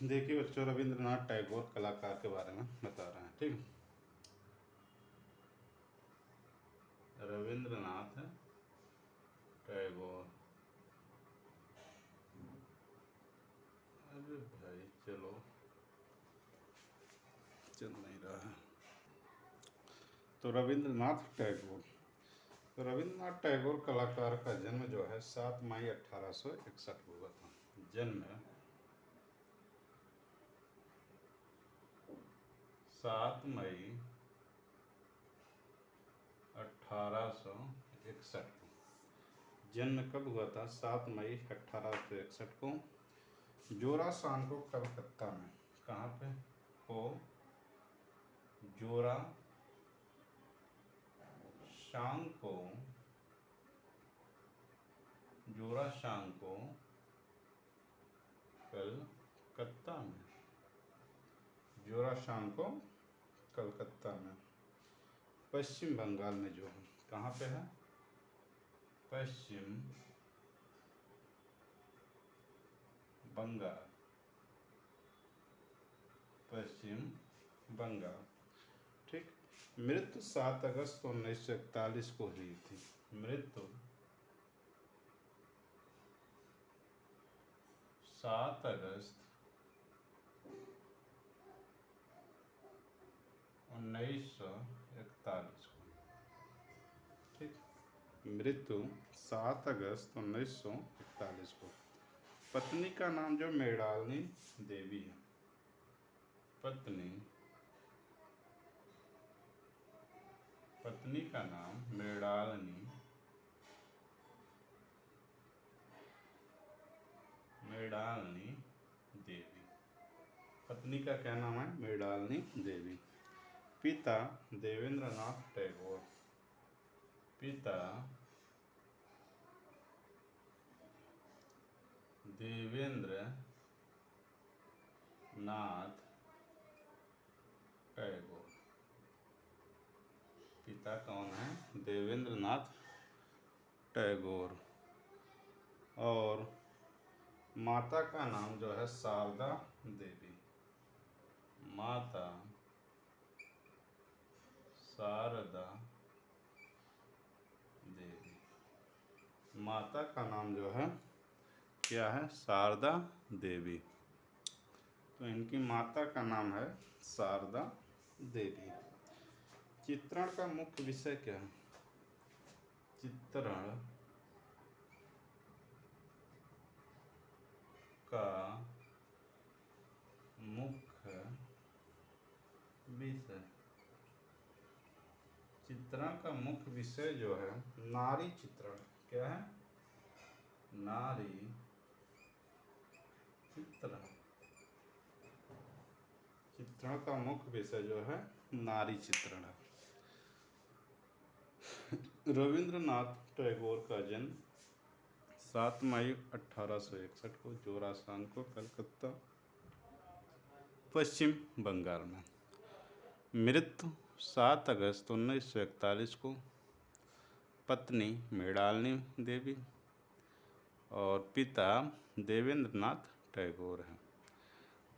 देखिए बच्चों, रविंद्रनाथ टैगोर कलाकार के बारे में बता रहे हैं। ठीक, रविंद्रनाथ टैगोर। अरे भाई चलो, चल नहीं रहा है। तो रविंद्रनाथ टैगोर, तो रविंद्रनाथ टैगोर कलाकार का जन्म जो है 7 मई 1861 को हुआ था। जन्म 7 मई 1861 को। जन्म कब हुआ था? 7 मई 1861 को जोरासांको को कलकत्ता में। कहाँ पे हो? जोरासांको कलकत्ता में। जोरासांको कलकत्ता में, पश्चिम बंगाल में जो है। कहाँ पे है? पश्चिम बंगाल, पश्चिम बंगाल। ठीक। मृत्यु 7 अगस्त 1941 को हुई थी। मृत्यु 7 अगस्त 1941 को। ठीक, मृत्यु 7 अगस्त 1941 को। पत्नी का नाम जो मृणालिनी देवी है। पत्नी का नाम मृणालिनी देवी। पत्नी का क्या नाम है? मृणालिनी देवी। पिता देवेंद्रनाथ टैगोर। पिता देवेंद्रनाथ टैगोर। पिता कौन है? देवेंद्रनाथ टैगोर। और माता का नाम जो है शारदा देवी। माता शारदा देवी। माता का नाम जो है क्या है? शारदा देवी। तो इनकी माता का नाम है शारदा देवी। चित्रण का मुख्य विषय क्या है? चित्रण का मुख्य विषय, चित्रण का मुख्य विषय जो है नारी चित्रण। क्या है? नारी चित्रण। चित्रण का मुख्य विषय जो है नारी चित्रण है। रविंद्रनाथ टैगोर का जन्म 7 मई 1861 को जोरासांको कलकत्ता, पश्चिम बंगाल में। मृत्यु 7 अगस्त 1941 को। पत्नी मृणालिनी देवी और पिता देवेंद्रनाथ टैगोर हैं।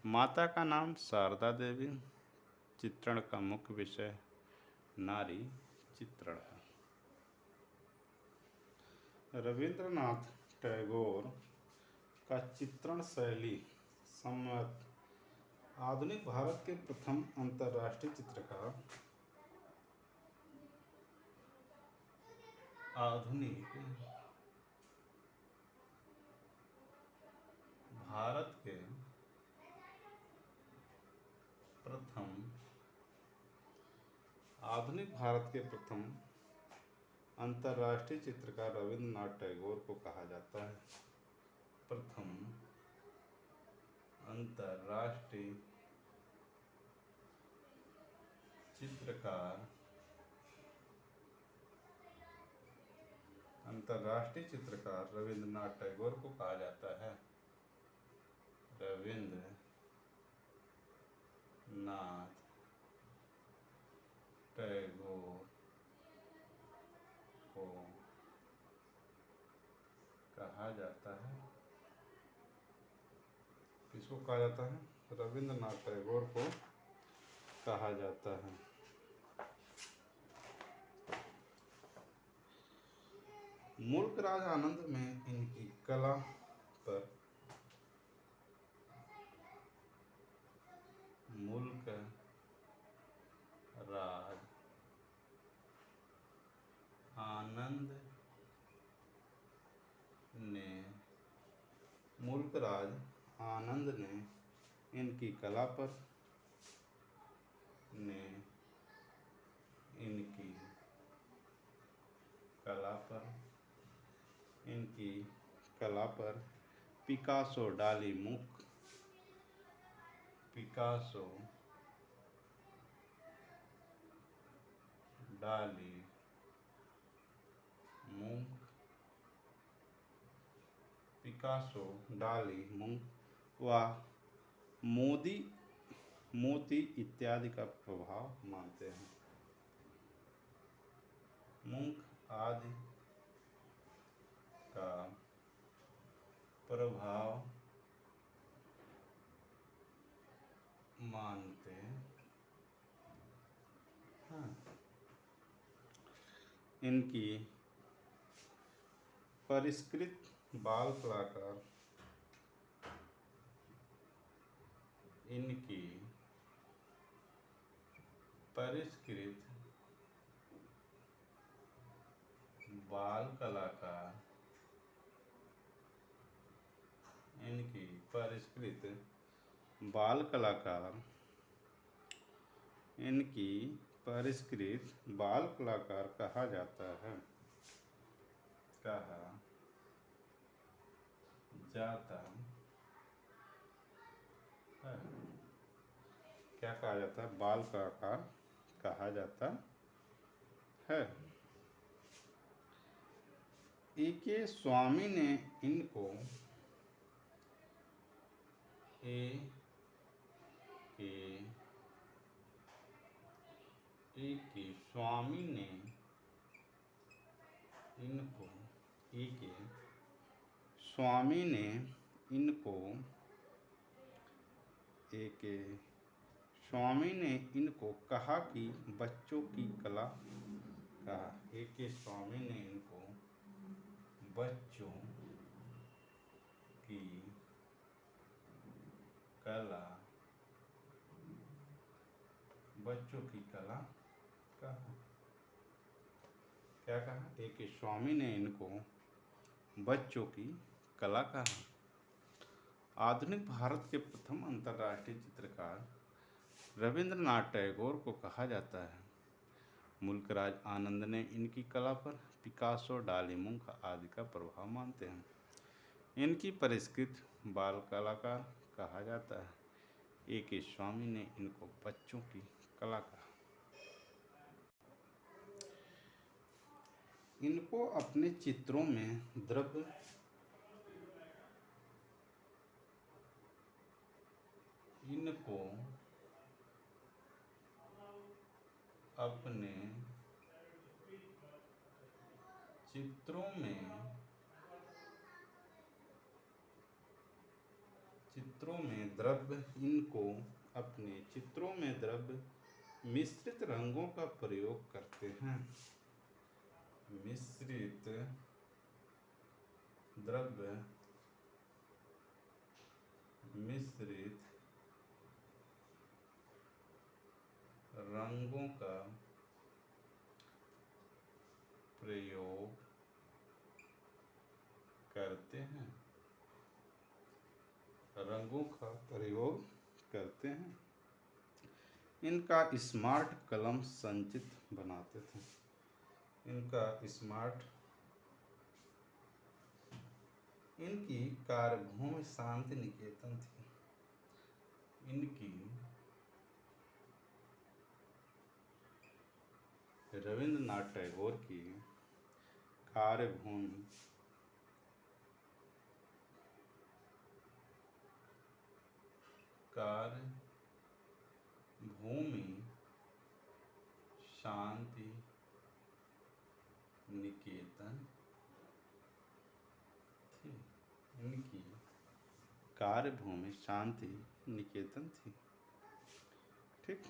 माता का नाम शारदा देवी। चित्रण का मुख्य विषय नारी चित्रण है। रविंद्रनाथ टैगोर का चित्रण शैली सम्मत आधुनिक भारत के प्रथम अंतर्राष्ट्रीय चित्रकार। आधुनिक भारत के प्रथम अंतर्राष्ट्रीय चित्रकार रविंद्रनाथ टैगोर को कहा जाता है। प्रथम अंतर्राष्ट्रीय चित्रकार रविंद्रनाथ टैगोर को कहा जाता है। रविंद्रनाथ टैगोर को कहा जाता है। किसको कहा जाता है? रविंद्रनाथ टैगोर को कहा जाता है। मुल्क राज आनंद में इनकी कला पर मुल्क राज आनंद ने मुल्क राज आनंद ने इनकी कला पर इनकी कला पर पिकासो डाली मुख पिकासो डाली मुख पिकासो डाली मुख व मोती इत्यादि का प्रभाव मानते हैं। मुख आदि का प्रभाव मानते हैं। इनकी परिष्कृत बाल कलाकार इनकी परिष्कृत बाल कलाकार इनकी परिष्कृत बाल कलाकार इनकी परिष्कृत बाल कलाकार कहा जाता है। कहा जाता है। क्या कहा जाता है? बाल कलाकार कहा जाता है। ए.के. स्वामी ने इनको ए.के. स्वामी ने इनको ए.के. स्वामी ने इनको ए.के. स्वामी ने इनको कहा कि बच्चों की कला कहा ए.के. स्वामी ने इनको बच्चों की कला कहा। क्या कहा? ए.के. स्वामी ने इनको बच्चों की कला कहा। आधुनिक भारत के प्रथम अंतर्राष्ट्रीय चित्रकार रविंद्रनाथ टैगोर को कहा जाता है। मुल्क राज आनंद ने इनकी कला पर पिकासो डाली मुख आदि का प्रभाव मानते हैं। इनकी परिष्कृत बाल कलाकार कहा जाता है। ए.के. स्वामी ने इनको बच्चों की कला कहा। इनको अपने चित्रों में द्रव्य इनको अपने चित्रों में द्रव्य मिश्रित रंगों का प्रयोग करते हैं। मिश्रित रंगों का प्रयोग करते हैं। इनका स्मार्ट कलम संचित बनाते थे। इनकी कार्यभूमि शांति निकेतन थी। रविंद्रनाथ टैगोर की कार्यभूमि शांति निकेतन थी। इनकी कार्यभूमि शांति निकेतन थी। ठीक।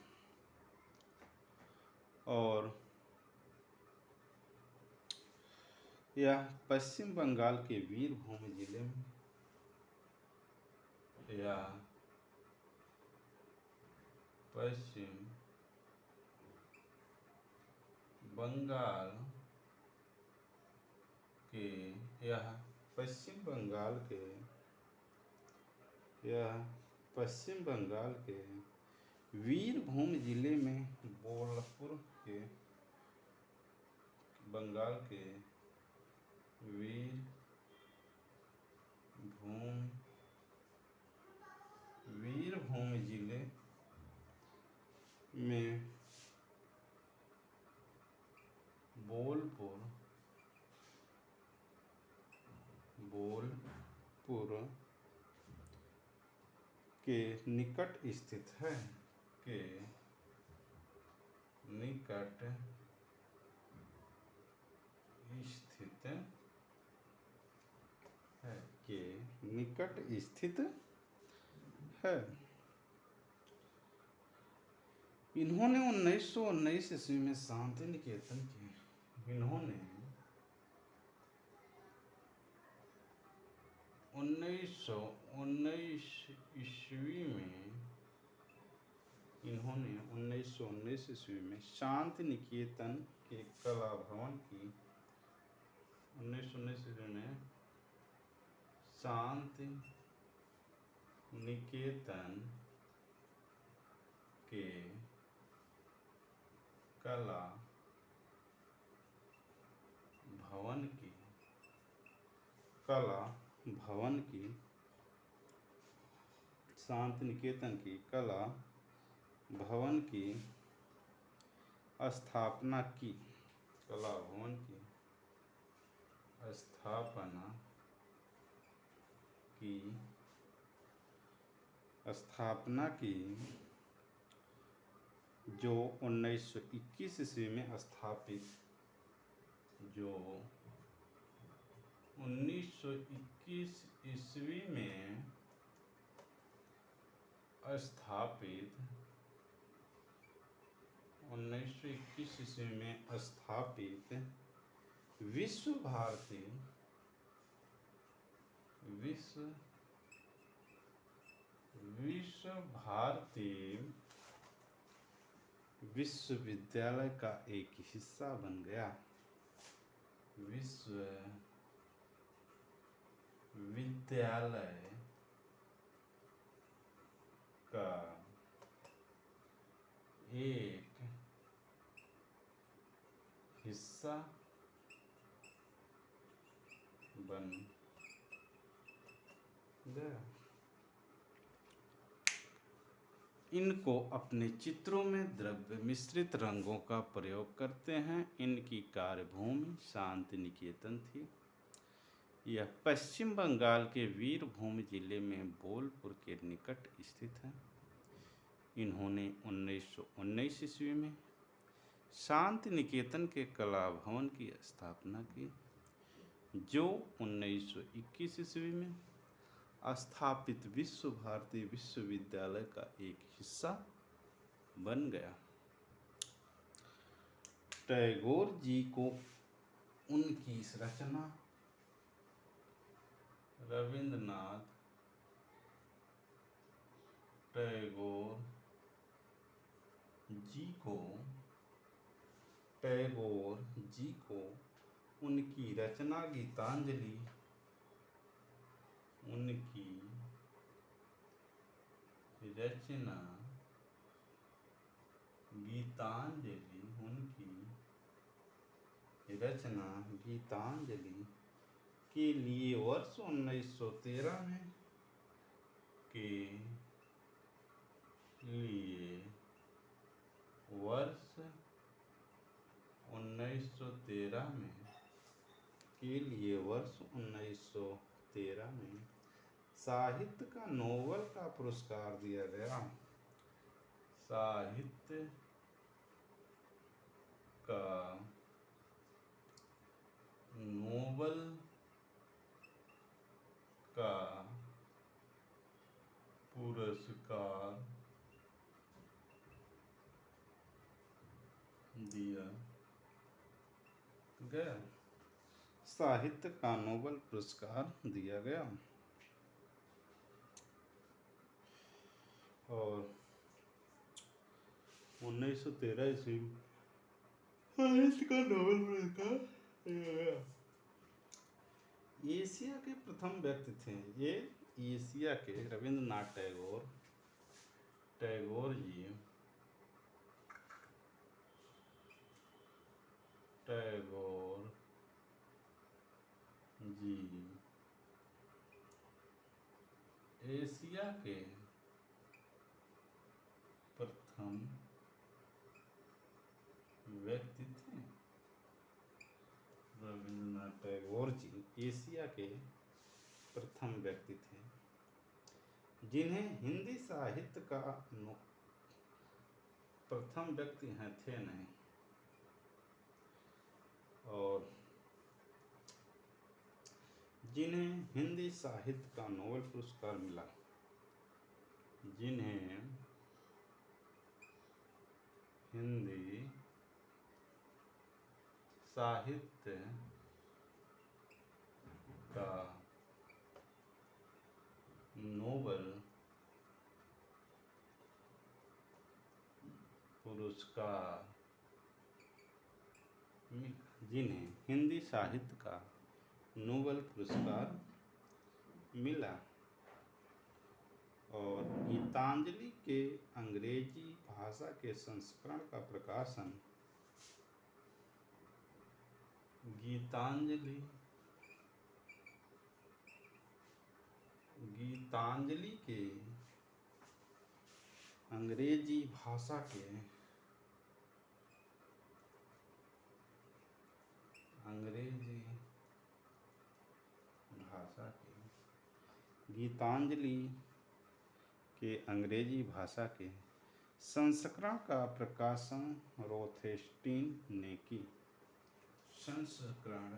और यह पश्चिम बंगाल के वीरभूम जिले में, या पश्चिम बंगाल के, यह पश्चिम बंगाल के, यह पश्चिम बंगाल के वीरभूम जिले में बोलपुर के, बंगाल के वीरभूम जिले में बोलपुर के निकट स्थित है, के निकट स्थित है, के निकट स्थित है। इन्होंने 1919 ईस्वी में शांति निकेतन की, इन्होंने 1919 ईस्वी में, इन्होंने 1919 ईस्वी में शांति निकेतन के कला भवन की, 1919 ईस्वी में शांति निकेतन के कला भवन की शांति निकेतन की कला भवन की स्थापना की, कला भवन की स्थापना की, जो 1921 ईस्वी में स्थापित, जो 1921 ईस्वी में स्थापित, 1921 ईस्वी में स्थापित विश्व भारती विश्वविद्यालय का एक हिस्सा बन गया, विश्वविद्यालय का एक हिस्सा बन गया। इनको अपने चित्रों में द्रव्य मिश्रित रंगों का प्रयोग करते हैं। इनकी कार्यभूमि शांति निकेतन थी। यह पश्चिम बंगाल के वीरभूम जिले में बोलपुर के निकट स्थित है। इन्होंने 1919 ईस्वी में शांति निकेतन के कला भवन की स्थापना की, जो 1921 ईस्वी में स्थापित विश्व भारती विश्वविद्यालय का एक हिस्सा बन गया। टैगोर जी को उनकी इस रचना, रविंद्रनाथ टैगोर जी को उनकी रचना गीतांजलि, उनकी रचना गीतांजलि के लिए वर्ष 1913 में, के लिए वर्ष 1913 में, के लिए वर्ष 1913 में साहित्य का नोबेल का पुरस्कार दिया गया। साहित्य का नोबेल का पुरस्कार दिया गया। साहित्य का नोबेल पुरस्कार दिया गया। और 1913 ईस्वी साहित्य का नोबेल पुरस्कार दिया गया। एशिया के प्रथम व्यक्ति थे ये, एशिया के रविंद्रनाथ टैगोर जी एशिया के प्रथम व्यक्ति थे। रविंद्रनाथ टैगोर जी एशिया के प्रथम व्यक्ति थे जिन्हें हिंदी साहित्य का प्रथम व्यक्ति हैं थे नहीं। और जिन्हें हिंदी साहित्य का नोबेल पुरस्कार मिला, जिन्हें हिंदी साहित्य का नोबेल पुरस्कार जिन्हें हिंदी साहित्य का नोबेल पुरस्कार मिला। और गीतांजलि के अंग्रेजी भाषा के संस्करण का प्रकाशन गीतांजलि के अंग्रेजी भाषा के गीतांजलि के अंग्रेजी भाषा के संस्करण का प्रकाशन रोथेस्टीन ने की। संस्करण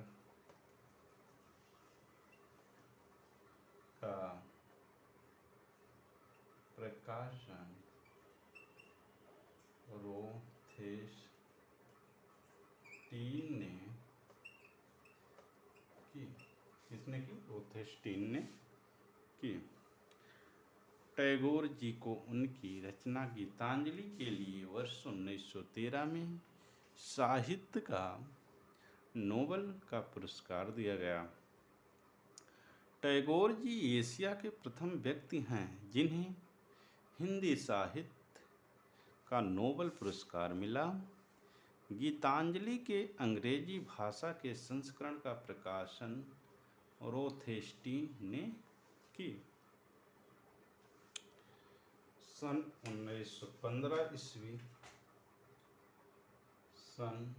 का प्रकाशन रोथेस्टीन ने की। किसने की? रोथेस्टीन ने की। टैगोर जी को उनकी रचना गीतांजलि के लिए वर्ष 1913 में साहित्य का नोबेल का पुरस्कार दिया गया। टैगोर जी एशिया के प्रथम व्यक्ति हैं जिन्हें हिंदी साहित्य का नोबेल पुरस्कार मिला। गीतांजलि के अंग्रेजी भाषा के संस्करण का प्रकाशन रोथेस्टीन ने की। सन 1915 ईस्वी सन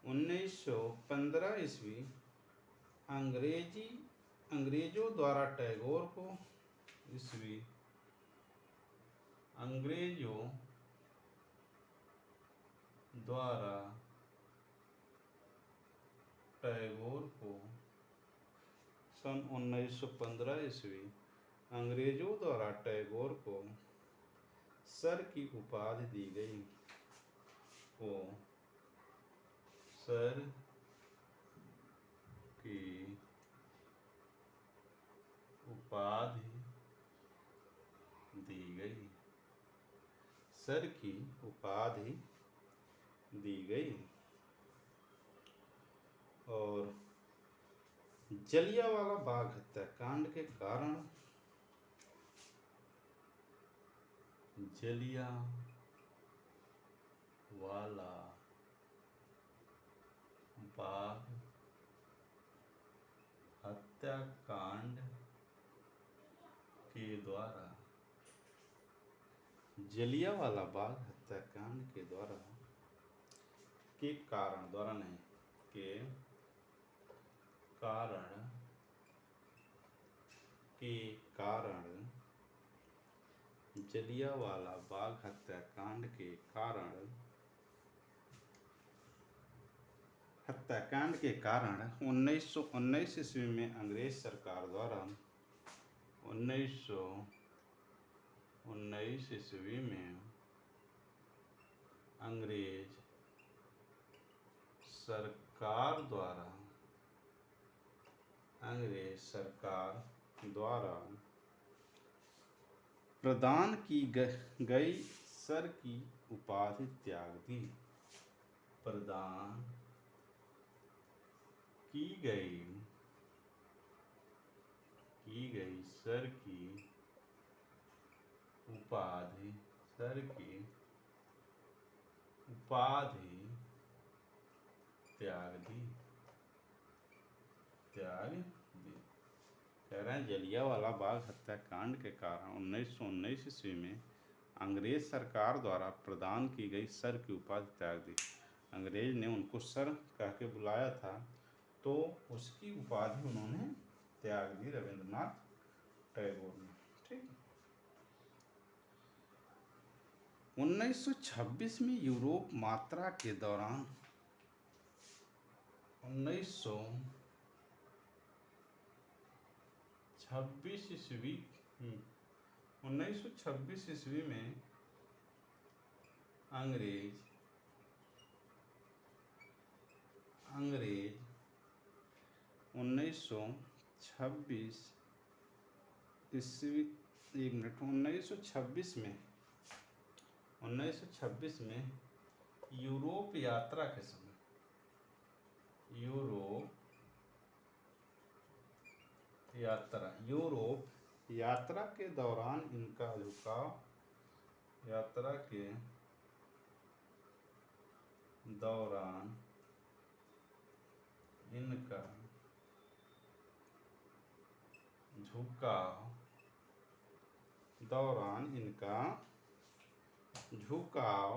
1915 ईस्वी अंग्रेजों द्वारा टैगोर को सन 1915 ईस्वी अंग्रेजों द्वारा टैगोर को सर की उपाधि दी गई। सर की उपाधि दी गई। सर की उपाधि दी गई। और जलियांवाला बाग हत्याकांड के कारण जलियांवाला बाग हत्याकांड के द्वारा जलियांवाला बाग हत्याकांड के द्वारा के कारण द्वारा नहीं के कारण जलियांवाला बाग हत्याकांड के कारण हत्याकांड के कारण 1919 ईस्वी में अंग्रेज सरकार द्वारा 1919 ईस्वी में अंग्रेज सरकार द्वारा प्रदान की गई सर की उपाधि त्याग दी। प्रदान की गई सर की उपाधि त्याग दी। कह रहे हैं जलियांवाला बाग हत्याकांड के कारण 1919 ईस्वी में अंग्रेज सरकार द्वारा प्रदान की गई सर की उपाधि त्याग दी। अंग्रेज ने उनको सर कह के बुलाया था तो उसकी उपाधि उन्होंने त्याग दी रविंद्रनाथ टैगोर ने। ठीक। 1926 में यूरोप यात्रा के दौरान 1926 ईस्वी में अंग्रेज 1926 ईस्वी 1926 में यूरोप यात्रा के समय यूरोप यात्रा के दौरान इनका झुकाव झुकाव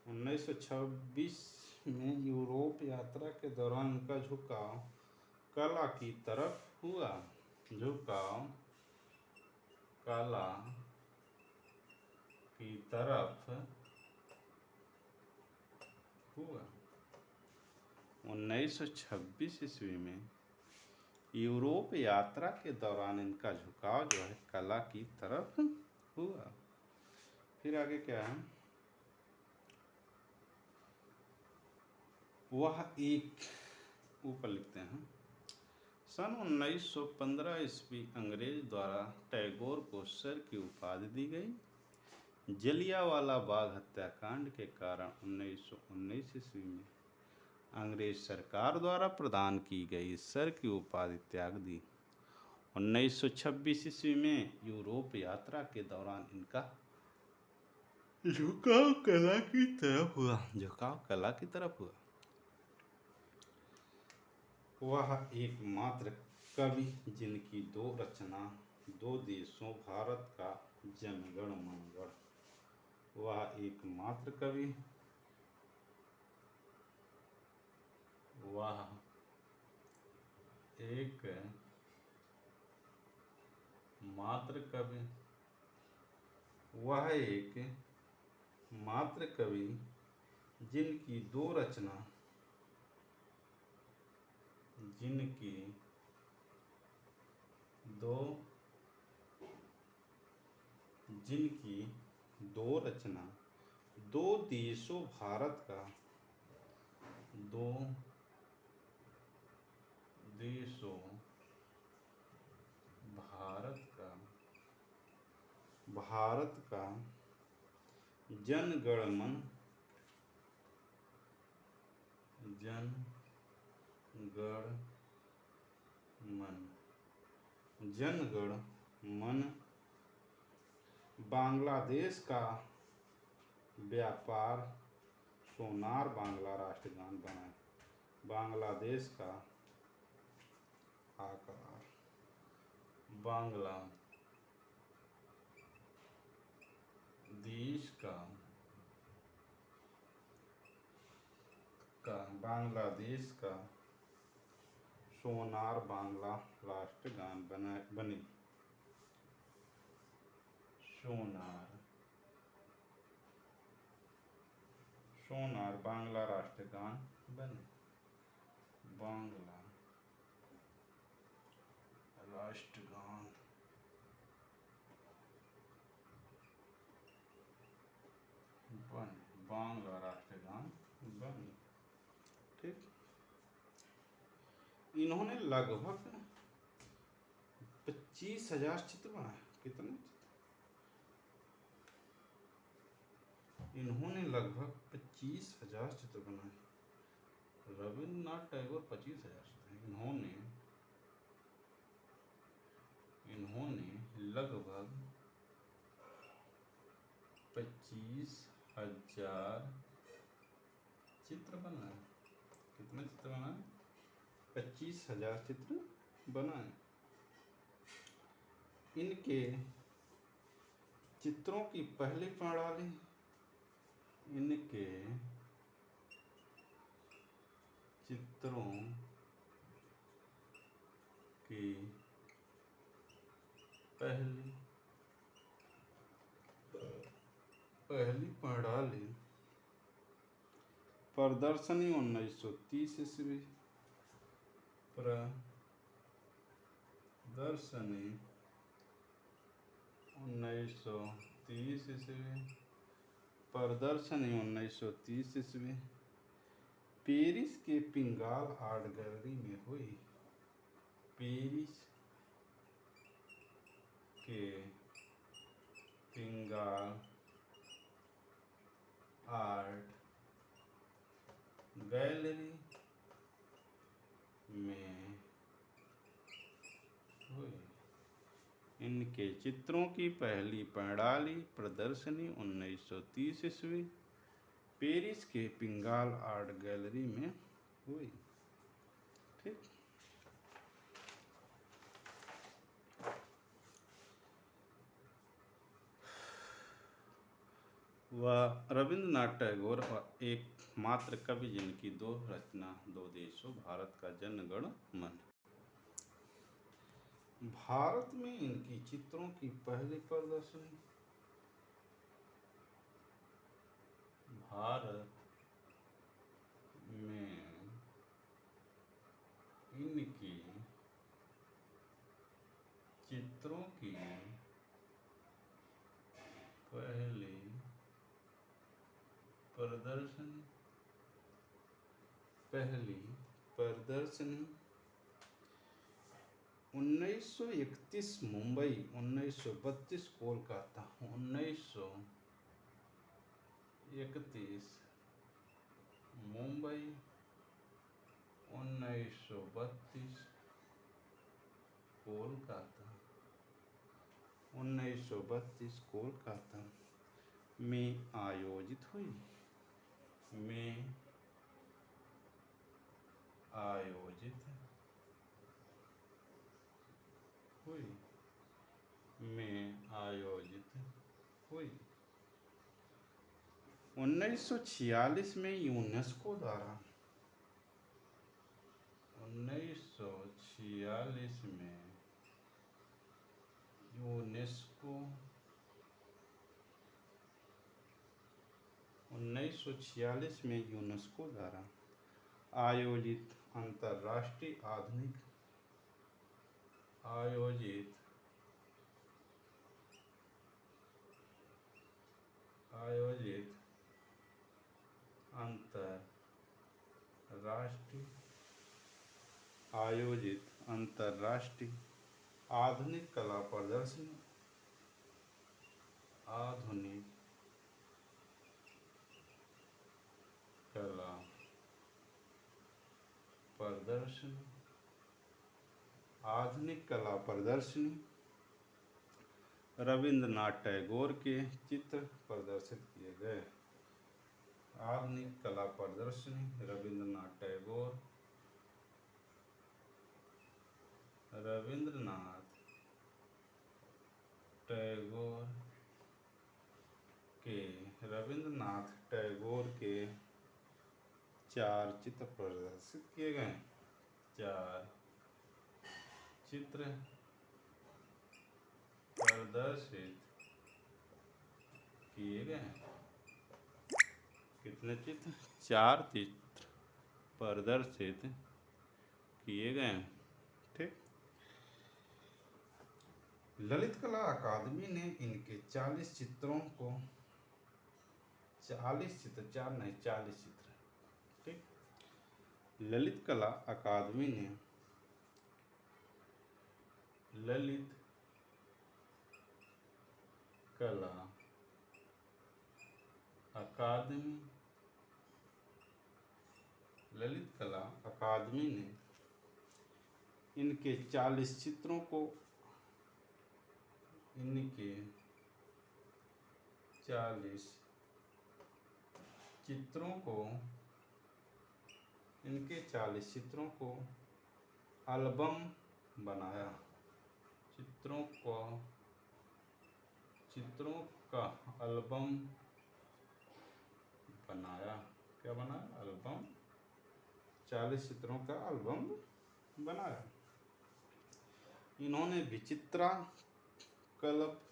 1926 में यूरोप यात्रा के दौरान इनका झुकाव कला की तरफ हुआ। 1926 ईस्वी में यूरोप यात्रा के दौरान इनका झुकाव जो है कला की तरफ हुआ। फिर आगे क्या है, वह एक ऊपर लिखते हैं सन 1915 ईस्वी अंग्रेज द्वारा टैगोर को सर की उपाधि दी गई। जलियांवाला बाग हत्याकांड के कारण 1919 ईस्वी में अंग्रेज सरकार द्वारा प्रदान की गई सर की उपाधि त्याग दी। 1926 ईस्वी में यूरोप यात्रा के दौरान इनका झुकाव कला की तरफ हुआ। वह एकमात्र कवि जिनकी दो रचना दो देशों भारत का जनगण मनगढ़। वह एकमात्र कवि जिनकी दो रचना दो देशों भारत का जनगण मन, बांग्लादेश का व्यापार, सोनार बांग्ला राष्ट्रगान बनाए। बांग्लादेश का आकार, बांग्लादेश का सोनार बांग्ला राष्ट्रगान बनी। सोनार सोनार बांग्ला राष्ट्रगान बने। बांग्ला राष्ट्रगान बने। बांग्ला राष्ट्रगान बने। ठीक। इन्होंने लगभग 25,000 चित्र बनाए। कितने चित्र? इन्होंने लगभग 25,000 चित्र बनाए। रविन्द्रनाथ टैगोर 25,000 चित्र। इन्होंने लगभग 25,000 चित्र बनाए। कितने चित्र बनाए? 25,000 चित्र बनाए। इनके चित्रों की पहली प्रणाली इनके चित्रों की पहली प्रणाली प्रदर्शनी 1930 ईस्वी। प्रदर्शनी 1930 ईस्वी। प्रदर्शनी 1930 ईस्वी पेरिस के पिंगाल आर्ट गैलरी में हुई। पेरिस के पिंगाल आर्ट गैलरी में हुई। इनके चित्रों की पहली प्रणाली प्रदर्शनी 1930 ईस्वी पेरिस के पिंगाल आर्ट गैलरी में हुई। ठीक। वह रविन्द्रनाथ टैगोर एकमात्र कवि जिनकी दो रचना दो देशों भारत का जनगण मन। भारत में इनकी चित्रों की पहली प्रदर्शनी भारत में इनकी चित्रों की पहली प्रदर्शनी 1931 मुंबई, 1932 कोलकाता। 1931 मुंबई, 1932 कोलकाता। 1932 कोलकाता में आयोजित हुई। में आयोजित हुई। 1946 में यूनेस्को द्वारा 1946 में यूनेस्को 1946 में यूनेस्को द्वारा आयोजित अंतर्राष्ट्रीय अंतर्राष्ट्रीय आधुनिक कला प्रदर्शनी रविन्द्रनाथ टैगोर के चित्र प्रदर्शित किए गए। आधुनिक कला प्रदर्शनी रविन्द्रनाथ टैगोर के 4 चित्र प्रदर्शित किए गए। 4 चित्र प्रदर्शित किए कितने चित्र? 4 चित्र प्रदर्शित किए गए। ठीक। ललित कला अकादमी ने इनके 40 चित्रों को 40 चित्र, 4 नहीं 40 चित्र। ठीक। ललित कला अकादमी ने ललित कला अकादमी ललित कला अकादमी ने इनके 40 चित्रों को इनके 40 चित्रों को इनके 40 चित्रों को एल्बम बनाया। चित्रों का एल्बम बनाया। क्या बनाया? एल्बम। 40 चित्रों का एल्बम बनाया। इन्होंने विचित्रा कल्प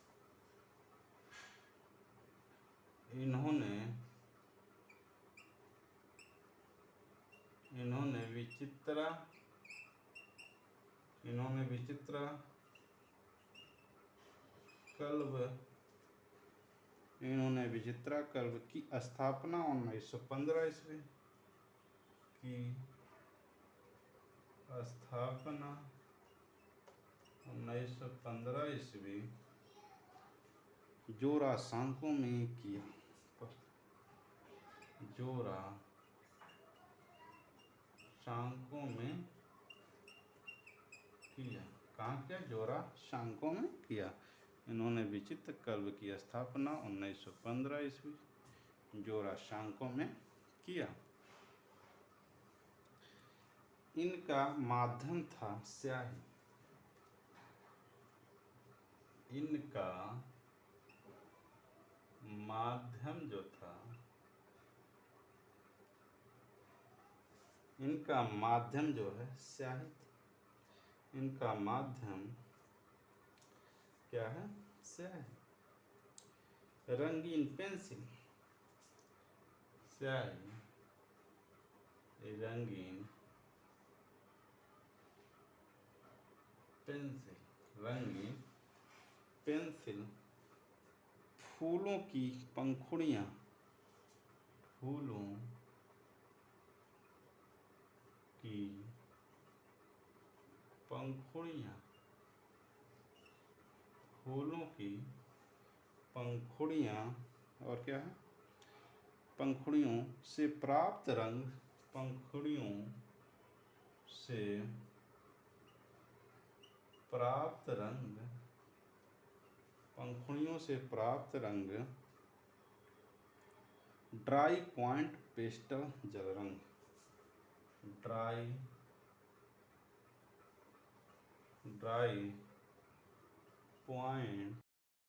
इन्होंने विचित्रा कल्प की स्थापना 1915 ईस्वी की स्थापना 1915 ईस्वी जोरासांको में किया। जोरासांको में किया। कहाँ किया? जोरासांको में किया। इन्होंने विचित्र कल्प की स्थापना 1915 ईस्वी जोरासांको में किया। इनका माध्यम था स्याही। इनका माध्यम जो था, इनका माध्यम जो है स्याही। इनका माध्यम क्या है? स्याही। रंगीन पेंसिल। स्याही, रंगीन पेंसिल। रंगीन पेंसिल। फूलों की पंखुड़ियाँ। फूलों की पंखुड़ियाँ। फूलों की पंखुड़ियाँ। और क्या है? पंखुड़ियों से प्राप्त रंग। पंखुड़ियों से प्राप्त रंग। पंखुड़ियों से प्राप्त रंग ड्राई पॉइंट पेस्टल जल रंग। Dry point